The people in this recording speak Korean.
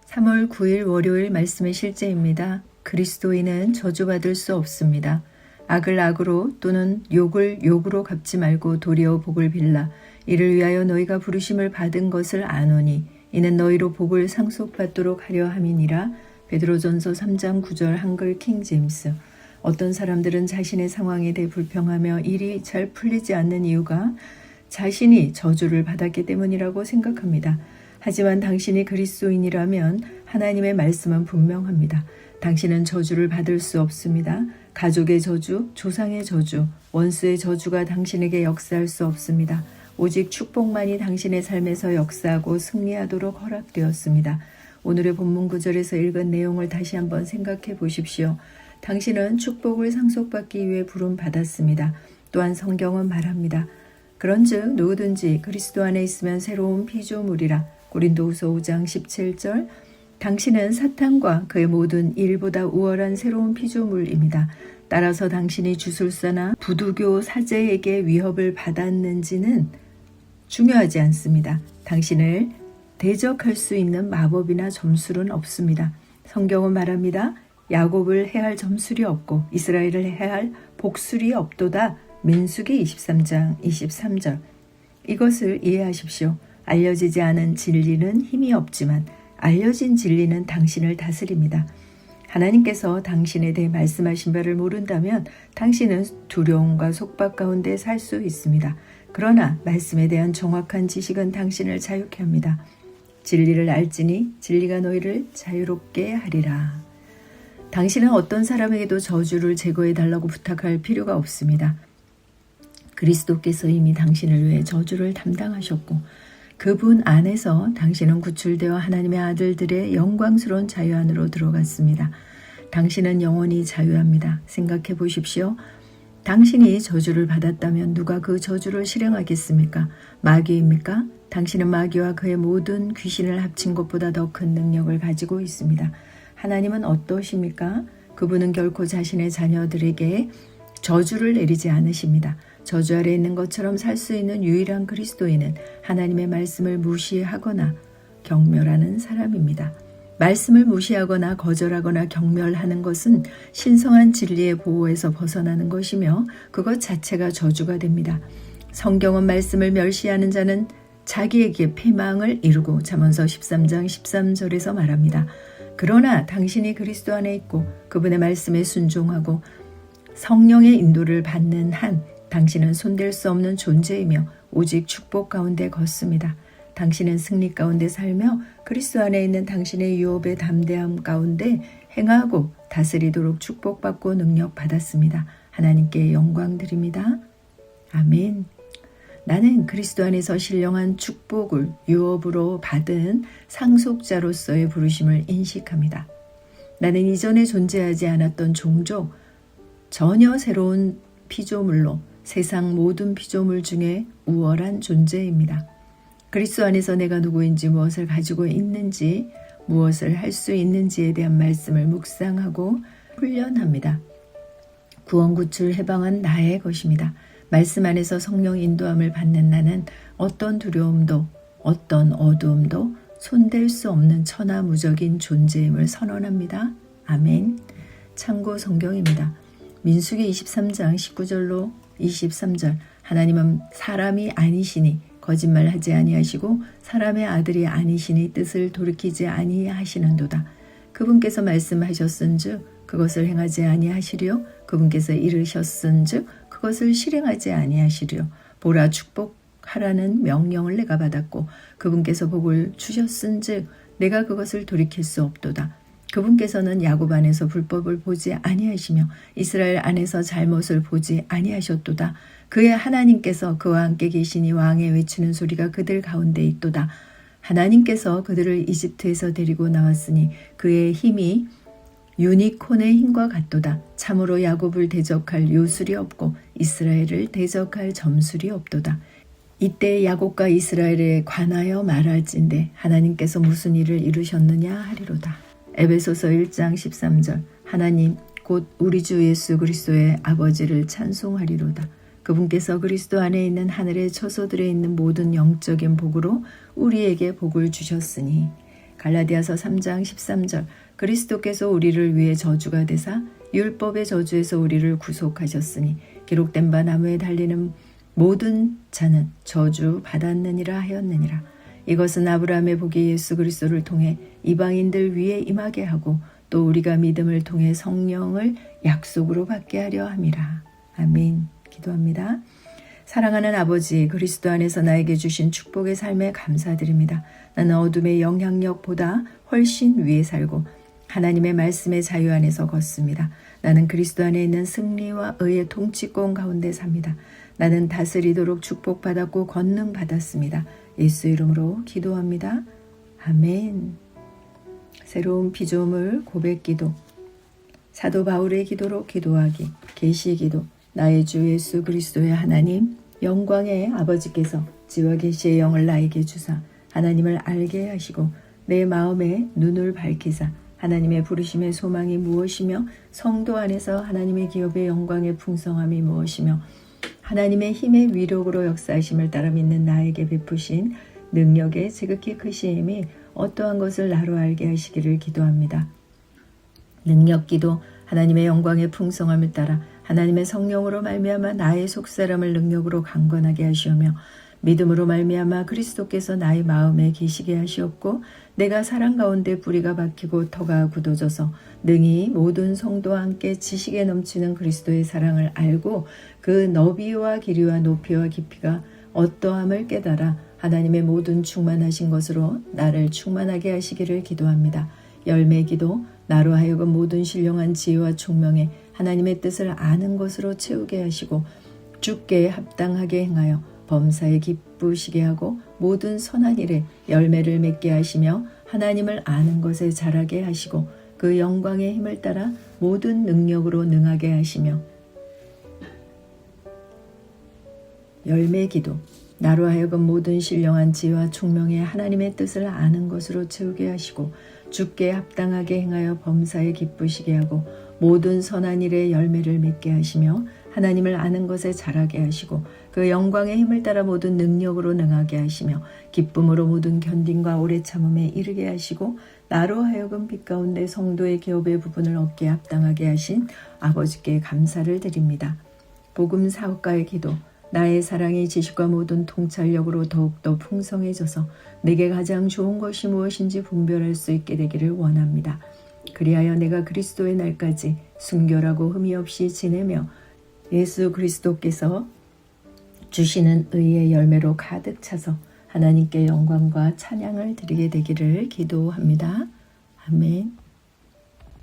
3월 9일 월요일 말씀의 실제입니다. 그리스도인은 저주받을 수 없습니다. 악을 악으로 또는 욕을 욕으로 갚지 말고 도리어 복을 빌라. 이를 위하여 너희가 부르심을 받은 것을 아노니 이는 너희로 복을 상속받도록 하려 함이니라. 베드로전서 3장 9절 한글 킹제임스. 어떤 사람들은 자신의 상황에 대해 불평하며 일이 잘 풀리지 않는 이유가 자신이 저주를 받았기 때문이라고 생각합니다. 하지만 당신이 그리스도인이라면 하나님의 말씀은 분명합니다. 당신은 저주를 받을 수 없습니다. 가족의 저주, 조상의 저주, 원수의 저주가 당신에게 역사할 수 없습니다. 오직 축복만이 당신의 삶에서 역사하고 승리하도록 허락되었습니다. 오늘의 본문 구절에서 읽은 내용을 다시 한번 생각해 보십시오. 당신은 축복을 상속받기 위해 부름받았습니다. 또한 성경은 말합니다. 그런즉 누구든지 그리스도 안에 있으면 새로운 피조물이라. 고린도후서 5장 17절. 당신은 사탄과 그의 모든 일보다 우월한 새로운 피조물입니다. 따라서 당신이 주술사나 부두교 사제에게 위협을 받았는지는 중요하지 않습니다. 당신을 대적할 수 있는 마법이나 점술은 없습니다. 성경은 말합니다. 야곱을 해할 점술이 없고 이스라엘을 해할 복술이 없도다. 민수기 23장 23절. 이것을 이해하십시오. 알려지지 않은 진리는 힘이 없지만 알려진 진리는 당신을 다스립니다. 하나님께서 당신에 대해 말씀하신 바를 모른다면 당신은 두려움과 속박 가운데 살 수 있습니다. 그러나 말씀에 대한 정확한 지식은 당신을 자유케 합니다. 진리를 알지니 진리가 너희를 자유롭게 하리라. 당신은 어떤 사람에게도 저주를 제거해 달라고 부탁할 필요가 없습니다. 그리스도께서 이미 당신을 위해 저주를 담당하셨고 그분 안에서 당신은 구출되어 하나님의 아들들의 영광스러운 자유 안으로 들어갔습니다. 당신은 영원히 자유합니다. 생각해 보십시오. 당신이 저주를 받았다면 누가 그 저주를 실행하겠습니까? 마귀입니까? 당신은 마귀와 그의 모든 귀신을 합친 것보다 더 큰 능력을 가지고 있습니다. 하나님은 어떠십니까? 그분은 결코 자신의 자녀들에게 저주를 내리지 않으십니다. 저주 아래 있는 것처럼 살 수 있는 유일한 그리스도인은 하나님의 말씀을 무시하거나 경멸하는 사람입니다. 말씀을 무시하거나 거절하거나 경멸하는 것은 신성한 진리의 보호에서 벗어나는 것이며 그것 자체가 저주가 됩니다. 성경은 말씀을 멸시하는 자는 자기에게 패망을 이루고 잠언서 13장 13절에서 말합니다. 그러나 당신이 그리스도 안에 있고 그분의 말씀에 순종하고 성령의 인도를 받는 한 당신은 손댈 수 없는 존재이며 오직 축복 가운데 걷습니다. 당신은 승리 가운데 살며 그리스도 안에 있는 당신의 유업의 담대함 가운데 행하고 다스리도록 축복받고 능력받았습니다. 하나님께 영광 드립니다. 아멘. 나는 그리스도 안에서 신령한 축복을 유업으로 받은 상속자로서의 부르심을 인식합니다. 나는 이전에 존재하지 않았던 종족, 전혀 새로운 피조물로 세상 모든 피조물 중에 우월한 존재입니다. 그리스도 안에서 내가 누구인지 무엇을 가지고 있는지 무엇을 할 수 있는지에 대한 말씀을 묵상하고 훈련합니다. 구원 구출 해방은 나의 것입니다. 말씀 안에서 성령 인도함을 받는 나는 어떤 두려움도 어떤 어두움도 손댈 수 없는 천하무적인 존재임을 선언합니다. 아멘. 참고 성경입니다. 민수기 23장 19절로 23절. 하나님은 사람이 아니시니 거짓말하지 아니하시고 사람의 아들이 아니시니 뜻을 돌이키지 아니하시는도다. 그분께서 말씀하셨은즉 그것을 행하지 아니하시리요 그분께서 이르셨은즉 그것을 실행하지 아니하시리요. 보라, 축복하라는 명령을 내가 받았고 그분께서 복을 주셨은즉 내가 그것을 돌이킬 수 없도다. 그분께서는 야곱 안에서 불법을 보지 아니하시며 이스라엘 안에서 잘못을 보지 아니하셨도다. 그의 하나님께서 그와 함께 계시니 왕의 외치는 소리가 그들 가운데 있도다. 하나님께서 그들을 이집트에서 데리고 나왔으니 그의 힘이 유니콘의 힘과 같도다. 참으로 야곱을 대적할 요술이 없고 이스라엘을 대적할 점술이 없도다. 이때 야곱과 이스라엘에 관하여 말할진대 하나님께서 무슨 일을 이루셨느냐 하리로다. 에베소서 1장 13절. 하나님 곧 우리 주 예수 그리스도의 아버지를 찬송하리로다. 그분께서 그리스도 안에 있는 하늘의 처소들에 있는 모든 영적인 복으로 우리에게 복을 주셨으니 갈라디아서 3장 13절 그리스도께서 우리를 위해 저주가 되사 율법의 저주에서 우리를 구속하셨으니 기록된 바 나무에 달리는 모든 자는 저주 받았느니라 하였느니라. 이것은 아브라함의 복이 예수 그리스도를 통해 이방인들 위에 임하게 하고 또 우리가 믿음을 통해 성령을 약속으로 받게 하려 함이라. 아멘. 기도합니다. 사랑하는 아버지, 그리스도 안에서 나에게 주신 축복의 삶에 감사드립니다. 나는 어둠의 영향력보다 훨씬 위에 살고 하나님의 말씀의 자유 안에서 걷습니다. 나는 그리스도 안에 있는 승리와 의의 통치권 가운데 삽니다. 나는 다스리도록 축복받았고 권능받았습니다. 예수 이름으로 기도합니다. 아멘. 새로운 피조물 고백기도, 사도 바울의 기도로 기도하기, 계시기도. 나의 주 예수 그리스도의 하나님, 영광의 아버지께서 지와 계시의 영을 나에게 주사 하나님을 알게 하시고 내 마음에 눈을 밝히사 하나님의 부르심의 소망이 무엇이며 성도 안에서 하나님의 기업의 영광의 풍성함이 무엇이며 하나님의 힘의 위력으로 역사하심을 따라 믿는 나에게 베푸신 능력의 지극히 크심이 어떠한 것을 나로 알게 하시기를 기도합니다. 능력기도 하나님의 영광의 풍성함을 따라 하나님의 성령으로 말미암아 나의 속사람을 능력으로 강건하게 하시오며 믿음으로 말미암아 그리스도께서 나의 마음에 계시게 하시옵고 내가 사랑 가운데 뿌리가 박히고 터가 굳어져서 능히 모든 성도와 함께 지식에 넘치는 그리스도의 사랑을 알고 그 너비와 길이와 높이와 깊이가 어떠함을 깨달아 하나님의 모든 충만하신 것으로 나를 충만하게 하시기를 기도합니다. 열매기도 나로 하여금 모든 신령한 지혜와 총명에 하나님의 뜻을 아는 것으로 채우게 하시고 주께 합당하게 행하여 범사에 기쁘시게 하고 모든 선한 일에 열매를 맺게 하시며 하나님을 아는 것에 자라게 하시고 그 영광의 힘을 따라 모든 능력으로 능하게 하시며 열매기도 나로 하여금 모든 신령한 지혜와 총명에 하나님의 뜻을 아는 것으로 채우게 하시고 주께 합당하게 행하여 범사에 기쁘시게 하고 모든 선한 일에 열매를 맺게 하시며 하나님을 아는 것에 자라게 하시고 그 영광의 힘을 따라 모든 능력으로 능하게 하시며 기쁨으로 모든 견딘과 오래 참음에 이르게 하시고 나로 하여금 빛 가운데 성도의 기업의 부분을 얻게 합당하게 하신 아버지께 감사를 드립니다. 복음 사역가의 기도 나의 사랑이 지식과 모든 통찰력으로 더욱더 풍성해져서 내게 가장 좋은 것이 무엇인지 분별할 수 있게 되기를 원합니다. 그리하여 내가 그리스도의 날까지 순결하고 흠이 없이 지내며 예수 그리스도께서 주시는 의의 열매로 가득 차서 하나님께 영광과 찬양을 드리게 되기를 기도합니다. 아멘.